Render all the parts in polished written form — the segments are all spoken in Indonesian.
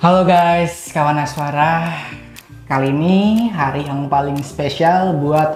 Halo guys, kawan Aswara. Kali ini hari yang paling spesial buat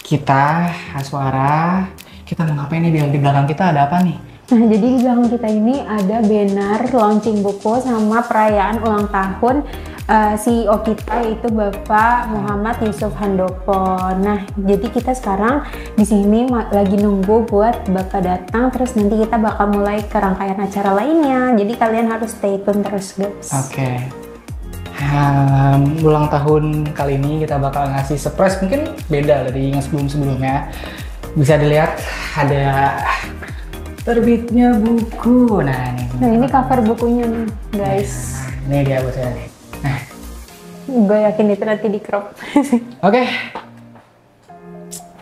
kita Aswara. Kita mau ngapain nih? Di belakang kita ada apa nih? Nah, jadi di belakang kita ini ada banner launching buku sama perayaan ulang tahun CEO kita, yaitu Bapak Muhammad Yusuf Handoko. Nah, jadi kita sekarang di sini lagi nunggu buat Bapak datang, terus nanti kita bakal mulai ke rangkaian acara lainnya. Jadi kalian harus stay tune terus, guys. Oke. Ulang tahun kali ini kita bakal ngasih surprise, mungkin beda dari yang sebelum-sebelumnya. Bisa dilihat ada terbitnya buku. Nah, ini cover bukunya nih, guys. Nah, ini dia bosnya nih. Nah, gue yakin itu nanti di crop. Oke.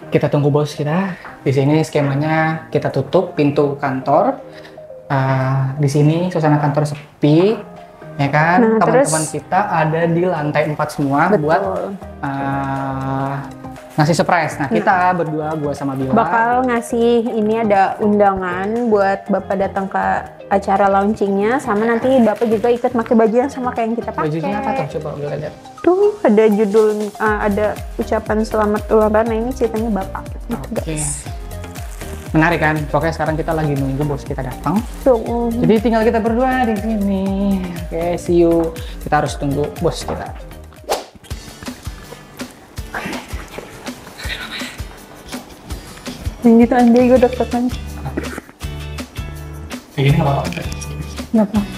Kita tunggu bos kita. Di sini skemanya kita tutup pintu kantor. Di sini suasana kantor sepi, ya kan? Nah, Teman-teman kita ada di lantai 4 semua. Betul. Buat ngasih surprise. Nah, kita berdua, gua sama Bila, bakal ngasih ini, ada undangan buat Bapak datang ke acara launchingnya, sama nanti Bapak juga ikut pakai baju yang sama kayak yang kita pakai. bajunya apa tuh? Coba Bila lihat. Tuh ada judul, ada ucapan selamat ulang tahun. Nah, ini ceritanya Bapak gitu, guys. Menarik kan? Pokoknya sekarang kita lagi nunggu bos kita datang. Tuh. Jadi tinggal kita berdua di sini. Oke, see you. Kita harus tunggu bos kita. Yang gitu andai gue deg-degan. Kayak gini nggak apa-apa. Nggak apa-apa.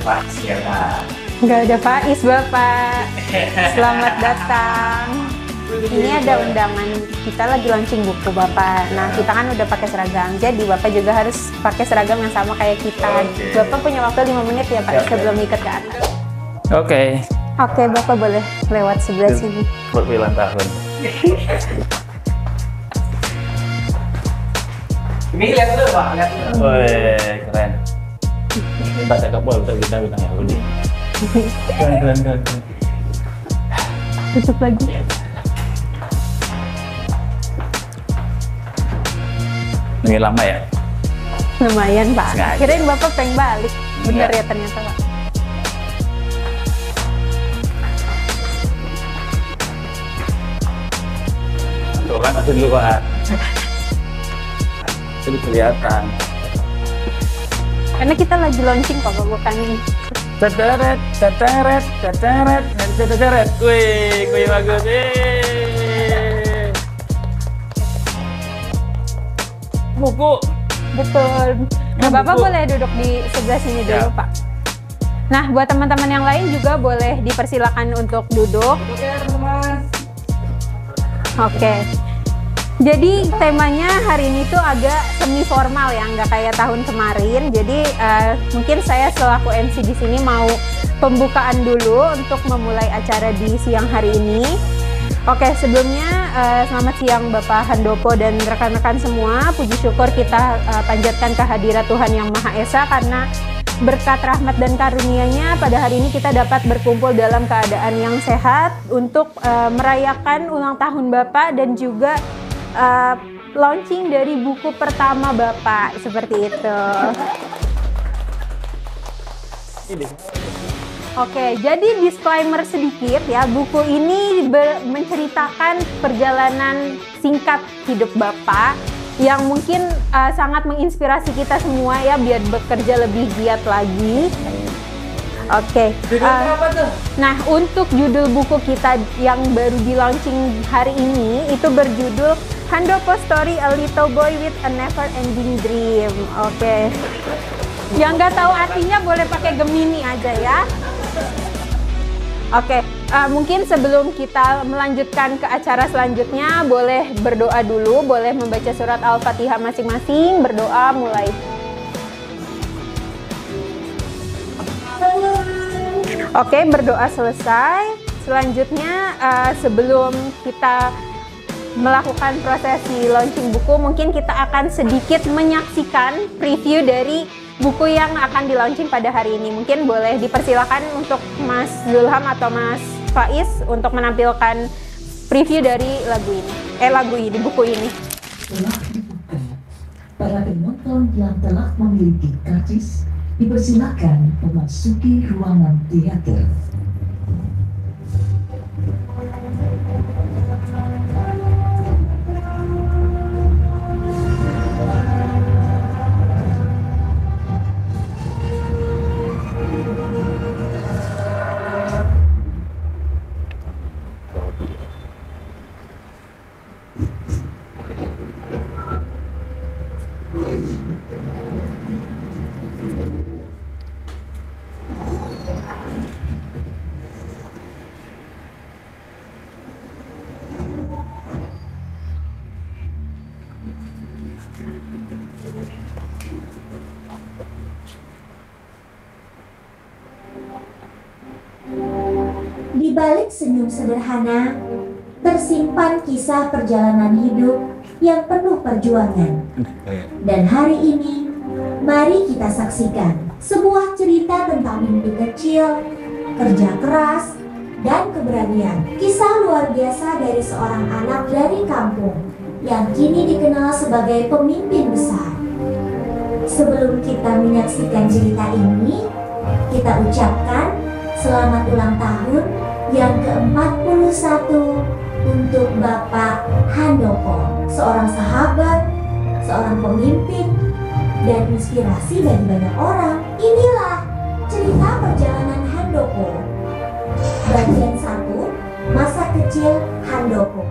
Pak, siapa? Nggak ada Faiz, Bapak. Selamat datang. Ini ada undangan, kita lagi launching buku Bapak. Nah, kita kan udah pakai seragam, jadi Bapak juga harus pakai seragam yang sama kayak kita. Bapak punya waktu 5 menit ya Pak, sebelum ikut ke atas. Oke. Oke, Bapak boleh lewat sebelah sini. Buat ulang tahun. Ini lihat dulu Pak, lihat dulu. Wih, keren. Kita cakap boleh, kita bintang-bintang ya udah. Keren. Tutup lagi. Ini lama ya? Lumayan Pak. Sengaja. Kirain Bapak pengen balik. Bener ya ternyata Pak. Tuh kan masih dulu Pak. Jadi kelihatan. Karena kita lagi launching Pak, bukan ini. Teteret. Wih bagus. Buku. Betul. Nah, Bapak buku. boleh duduk di sebelah sini dulu Ya. Pak. Nah, buat teman-teman yang lain juga boleh dipersilakan untuk duduk. Oke, teman-teman. Oke. Jadi temanya hari ini tuh agak semi formal ya, nggak kayak tahun kemarin. Jadi mungkin saya selaku MC di sini mau pembukaan dulu untuk memulai acara di siang hari ini. Oke, sebelumnya selamat siang Bapak Handoko dan rekan-rekan semua. Puji syukur kita panjatkan kehadirat Tuhan Yang Maha Esa, karena berkat rahmat dan karunia-Nya pada hari ini kita dapat berkumpul dalam keadaan yang sehat untuk merayakan ulang tahun Bapak dan juga launching dari buku pertama Bapak, seperti itu. Oke, jadi disclaimer sedikit ya, buku ini menceritakan perjalanan singkat hidup Bapak yang mungkin sangat menginspirasi kita semua ya, biar bekerja lebih giat lagi. Oke. Nah, untuk judul buku kita yang baru di launching hari ini itu berjudul Handoko Story, A Little Boy with a Never Ending Dream. Oke. Yang nggak tahu artinya boleh pakai Gemini aja ya. Oke, mungkin sebelum kita melanjutkan ke acara selanjutnya, boleh berdoa dulu, boleh membaca surat Al-Fatihah masing-masing, berdoa mulai. Oke, berdoa selesai. Selanjutnya, sebelum kita melakukan prosesi launching buku, mungkin kita akan sedikit menyaksikan preview dari buku yang akan di-launching pada hari ini. Mungkin boleh dipersilakan untuk Mas Zulham atau Mas Faiz untuk menampilkan preview dari buku ini. Telah dibuka. Para penonton yang telah memiliki karcis dipersilakan memasuki ruangan teater. Di balik senyum sederhana, tersimpan kisah perjalanan hidup yang penuh perjuangan. Dan hari ini, mari kita saksikan sebuah cerita tentang mimpi kecil, kerja keras, dan keberanian. Kisah luar biasa dari seorang anak dari kampung yang kini dikenal sebagai pemimpin besar. Sebelum kita menyaksikan cerita ini, kita ucapkan selamat ulang tahun yang ke-41 untuk Bapak Handoko, seorang sahabat, seorang pemimpin, dan inspirasi bagi banyak orang. Inilah cerita perjalanan Handoko. Bagian 1, masa kecil Handoko.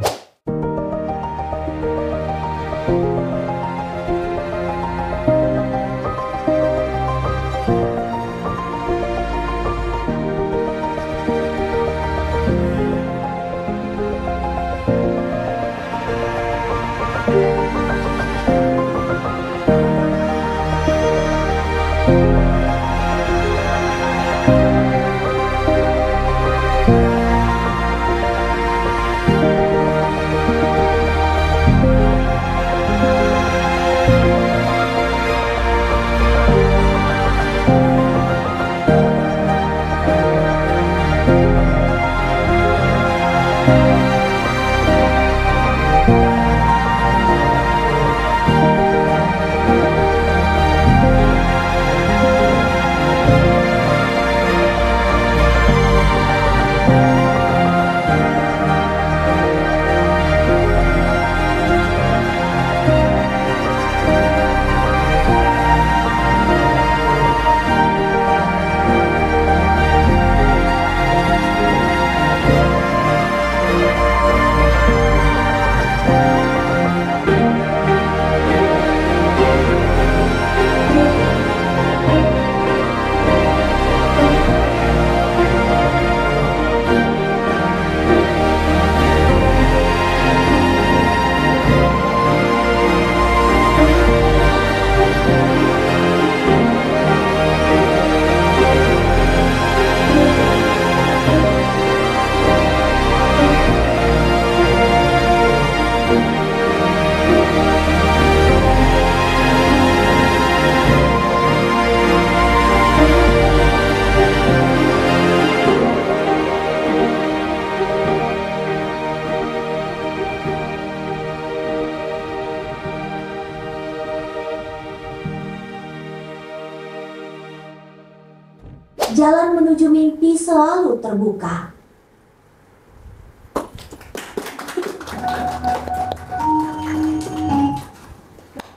Jalan menuju mimpi selalu terbuka.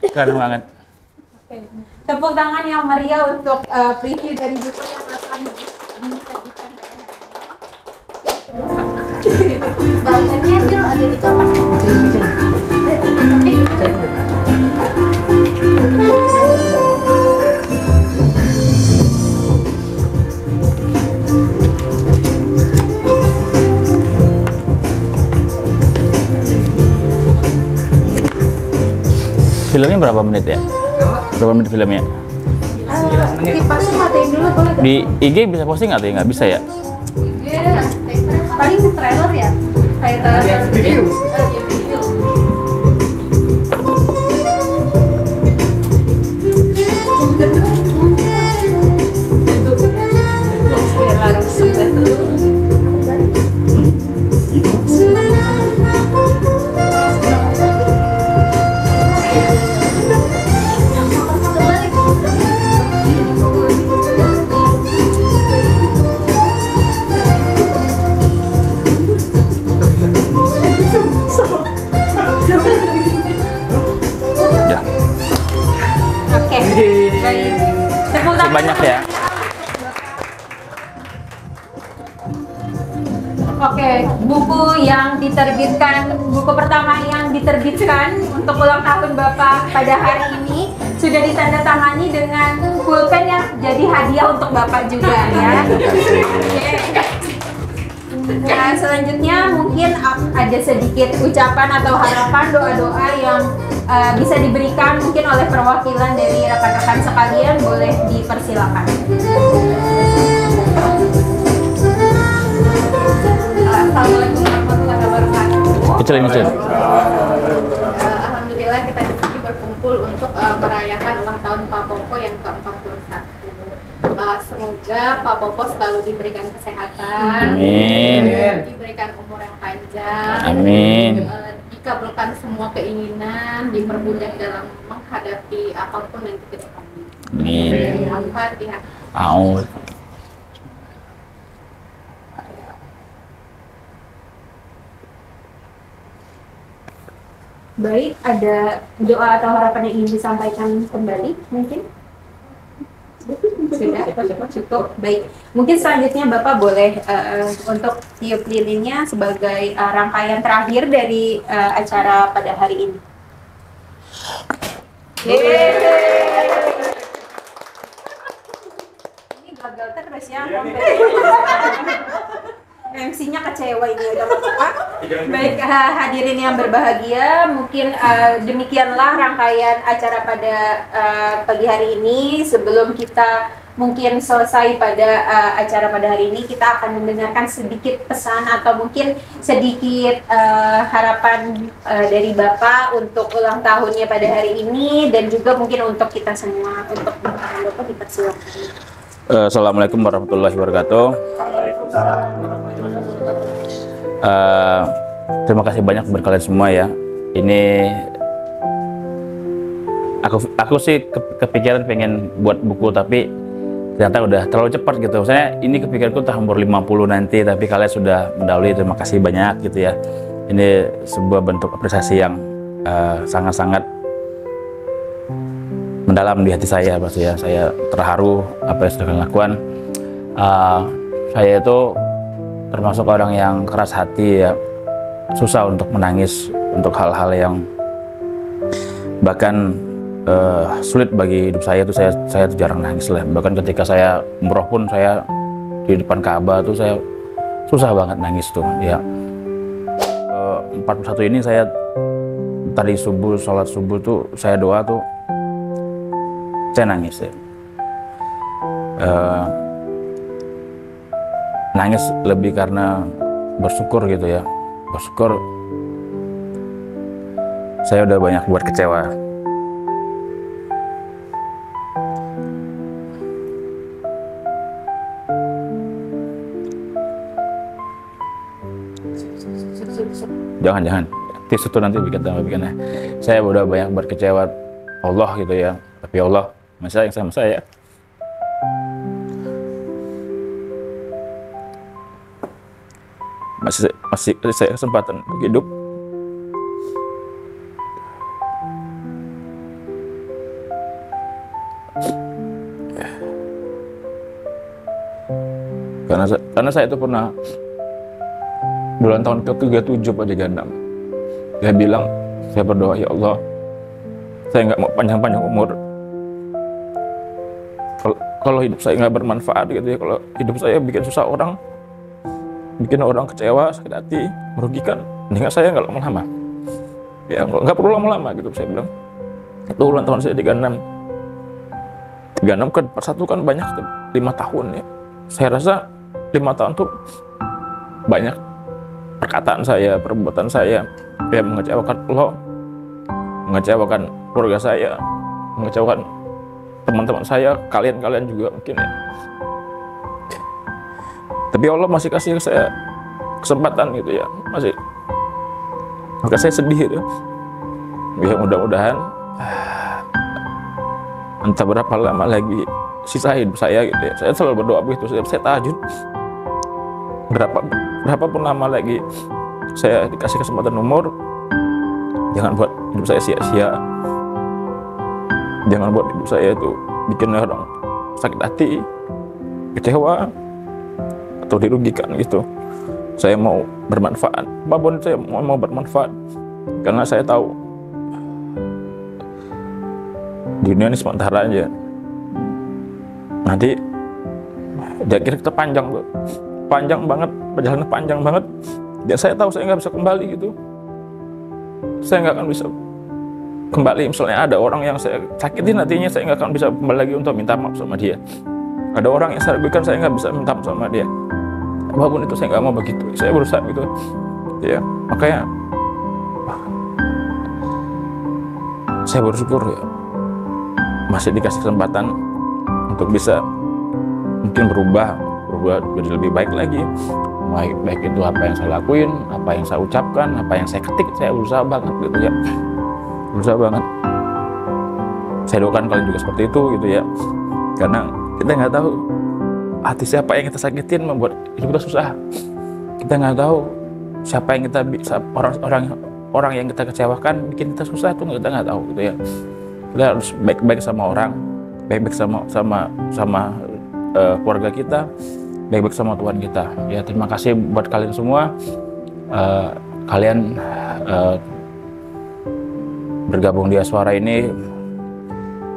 Keren banget. Tepuk tangan yang meriah untuk preview dari buku yang akan disajikan. Bahannya itu ada di kamar. Filmnya berapa menit ya? Berapa menit filmnya? Dipasang matiin dulu boleh? Di IG bisa posting atau nggak bisa ya? Iya, paling trailer ya. Kayak trailer video. Oke, buku pertama yang diterbitkan untuk ulang tahun Bapak pada hari ini sudah ditandatangani dengan pulpen yang jadi hadiah untuk Bapak juga ya. Oke. Nah, selanjutnya mungkin ada sedikit ucapan atau harapan doa-doa yang bisa diberikan mungkin oleh perwakilan dari rekan-rekan sekalian, boleh dipersilakan. Assalamualaikum warahmatullahi wabarakatuh. Alhamdulillah kita di sini berkumpul untuk merayakan ulang tahun Pak Popo yang ke-41. Semoga Pak Popo selalu diberikan kesehatan, diberikan umur yang panjang, dikabulkan semua keinginan, dipermudah dalam menghadapi apapun yang kita temui. Al-Fatihah. Baik, ada doa atau harapan yang ingin disampaikan kembali mungkin? Sudah, cukup. Baik, mungkin selanjutnya Bapak boleh untuk tiup lilinnya sebagai rangkaian terakhir dari acara pada hari ini. Ini gagal terus ya. MC-nya kecewa ini udah Bapak. Baik, hadirin yang berbahagia, mungkin demikianlah rangkaian acara pada pagi hari ini. Sebelum kita mungkin selesai pada acara pada hari ini, kita akan mendengarkan sedikit pesan atau mungkin sedikit harapan dari Bapak untuk ulang tahunnya pada hari ini, dan juga mungkin untuk kita semua. Untuk Bapak dipersilakan. Assalamualaikum warahmatullahi wabarakatuh. Terima kasih banyak buat kalian semua ya. Ini aku sih kepikiran pengen buat buku, tapi ternyata udah terlalu cepat gitu. Saya ini kepikiranku tahun umur 50 nanti, tapi kalian sudah mendahului. Terima kasih banyak gitu ya. Ini sebuah bentuk apresiasi yang sangat-sangat mendalam di hati saya pasti ya. Saya terharu apa yang sudah kalian lakukan. Saya itu termasuk orang yang keras hati ya, susah untuk menangis untuk hal-hal yang bahkan sulit bagi hidup saya. Itu saya tuh jarang nangis lah. Bahkan ketika saya umroh pun, saya di depan Ka'bah tuh saya susah banget nangis tuh ya. 41 ini saya tadi subuh, sholat subuh tuh saya doa tuh saya nangis ya. Nangis lebih karena bersyukur gitu ya. Bersyukur saya udah banyak buat kecewa. Jangan tisu tuh nanti bikinnya. Saya udah banyak buat kecewa Allah gitu ya. Tapi Allah masih sayang sama saya. Masih saya kesempatan untuk hidup. Karena saya itu pernah bulan tahun ke-37 atau 36. Saya bilang, saya berdoa, ya Allah, saya nggak mau panjang-panjang umur. Kalau hidup saya nggak bermanfaat gitu ya, kalau hidup saya bikin susah orang, bikin orang kecewa, sakit hati, merugikan, mendingan saya nggak lama-lama. Ya nggak perlu lama-lama gitu saya bilang. Itu ulang tahun saya 36. 36 kan per satu kan banyak, 5 tahun ya. Saya rasa 5 tahun tuh banyak perkataan saya, perbuatan saya yang mengecewakan Allah, mengecewakan keluarga saya, mengecewakan teman-teman saya, kalian juga mungkin ya. Tapi Allah masih kasih saya kesempatan gitu ya, masih. Maka saya sedih gitu. Ya mudah-mudahan entah berapa lama lagi sisa hidup saya gitu ya. Saya selalu berdoa begitu, saya tahajud. Berapapun lama lagi saya dikasih kesempatan umur, jangan buat hidup saya sia-sia. Jangan buat hidup saya itu bikin orang sakit hati, kecewa, atau dirugikan gitu. saya mau bermanfaat, apapun saya mau bermanfaat, karena saya tahu dunia ini sementara aja. Nanti di akhir kita panjang banget, perjalanan panjang banget. Dan saya tahu saya nggak bisa kembali gitu. Saya nggak akan bisa kembali. Misalnya ada orang yang saya sakitin hatinya, saya nggak akan bisa kembali lagi untuk minta maaf sama dia. Ada orang yang saya rugikan, saya nggak bisa minta maaf sama dia. Apapun itu saya nggak mau begitu. Saya berusaha gitu. Ya, makanya saya bersyukur ya, masih dikasih kesempatan untuk bisa mungkin berubah jadi lebih baik lagi. Baik itu apa yang saya lakuin, apa yang saya ucapkan, apa yang saya ketik, saya berusaha banget gitu ya. Berusaha banget. Saya doakan kalian juga seperti itu gitu ya. Karena kita nggak tahu hati siapa yang kita sakitin membuat hidup kita susah. Kita nggak tahu siapa yang kita orang yang kita kecewakan bikin kita susah, itu kita nggak tahu gitu ya. Kita harus baik-baik sama orang, baik-baik sama keluarga kita, baik-baik sama Tuhan kita. Ya, terima kasih buat kalian semua. Kalian bergabung di Aswara ini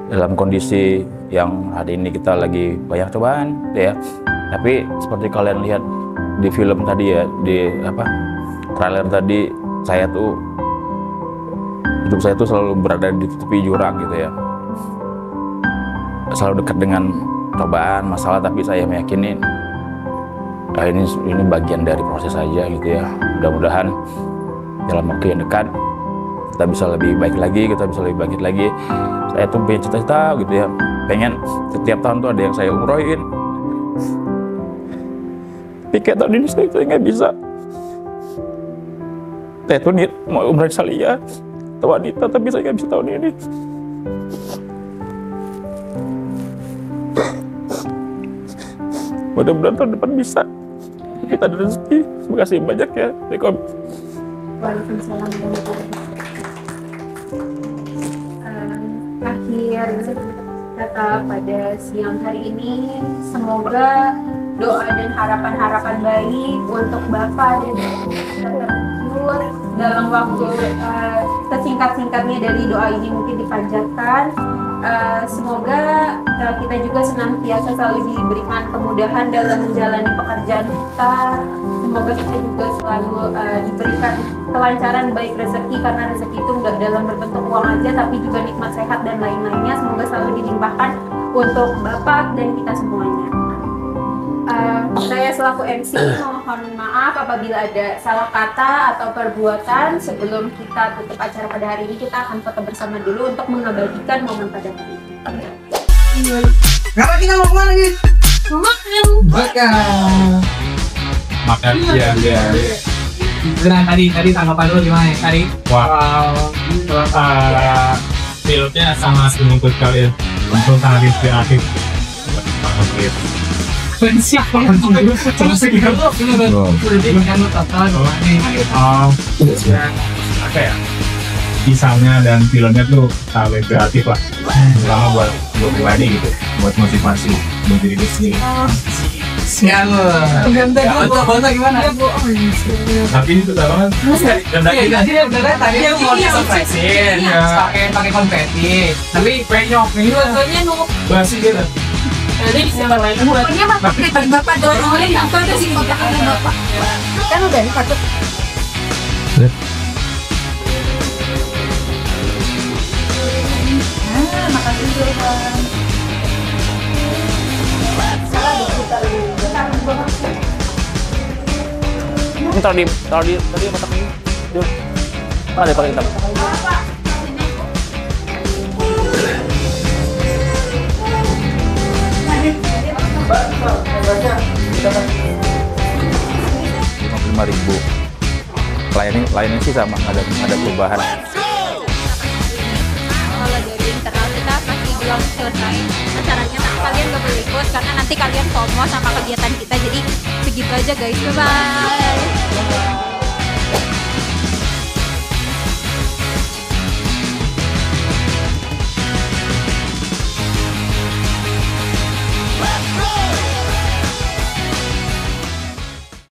dalam kondisi yang hari ini kita lagi banyak cobaan, ya. Tapi seperti kalian lihat di film tadi ya, di trailer tadi, hidup saya tuh selalu berada di tepi jurang gitu ya. Selalu dekat dengan cobaan, masalah, tapi saya meyakini ini bagian dari proses saja gitu ya. Mudah-mudahan dalam waktu yang dekat kita bisa lebih baik lagi, kita bisa lebih bangkit lagi. Saya tuh punya cita-cita gitu ya, pengen setiap tahun tuh ada yang saya umrohin. Tapi kayak tahun ini saya nggak bisa. Saya tuh mau umroh Salia, wanita, tapi saya nggak bisa tahun ini. Mudah-mudahan tahun depan bisa. Kita ada rezeki. Terima kasih banyak ya. Assalamualaikum. Waalaikumsalam. Akhir kata pada siang hari ini, semoga doa dan harapan-harapan baik untuk Bapak dan Ibu terwujud dalam waktu sesingkat-singkatnya. Dari doa ini mungkin dipanjatkan. Semoga kita juga senantiasa selalu diberikan kemudahan dalam menjalani pekerjaan kita. Semoga kita juga selalu diberikan kelancaran baik rezeki, karena rezeki itu nggak dalam berbentuk uang aja, tapi juga nikmat sehat dan lain-lainnya. Semoga selalu dilimpahkan untuk Bapak dan kita semuanya. Saya selaku MC mohon maaf apabila ada salah kata atau perbuatan. Sebelum kita tutup acara pada hari ini, kita akan foto bersama dulu untuk mengabadikan momen pada hari ini. Kenapa kita mau kemana nih? Makan siang ya. Beneran tadi tanggapan lu gimana ya? Tadi? Pilotnya sangat menuntut kalian untuk sangat inspiratif. Apa ya? Kisahnya dan filmnya tuh sangat kreatif lah. Terutama buat pribadi gitu, buat motivasi buat diri sendiri. Siap lu. Bahasa gimana? Tapi itu banget. Tadi yang mau disurprisein, pakai konfeti, tapi penyok ini Basi gitu. Jadi siapa lain buatnya mah pakai bapak dorong oleh apa ada sih kotakannya bapak kan udah patut. Makasih Bang. Ini taruh di tadi kotak ini. Yuk. Mana ada pakai hitam? Rp55.000. Layanin sih sama, ada perubahan. Kalau dari internal kita masih belum selesai acaranya, kalian gak boleh ikut karena nanti kalian FOMO sama kegiatan kita. Jadi segitu aja guys, bye bye.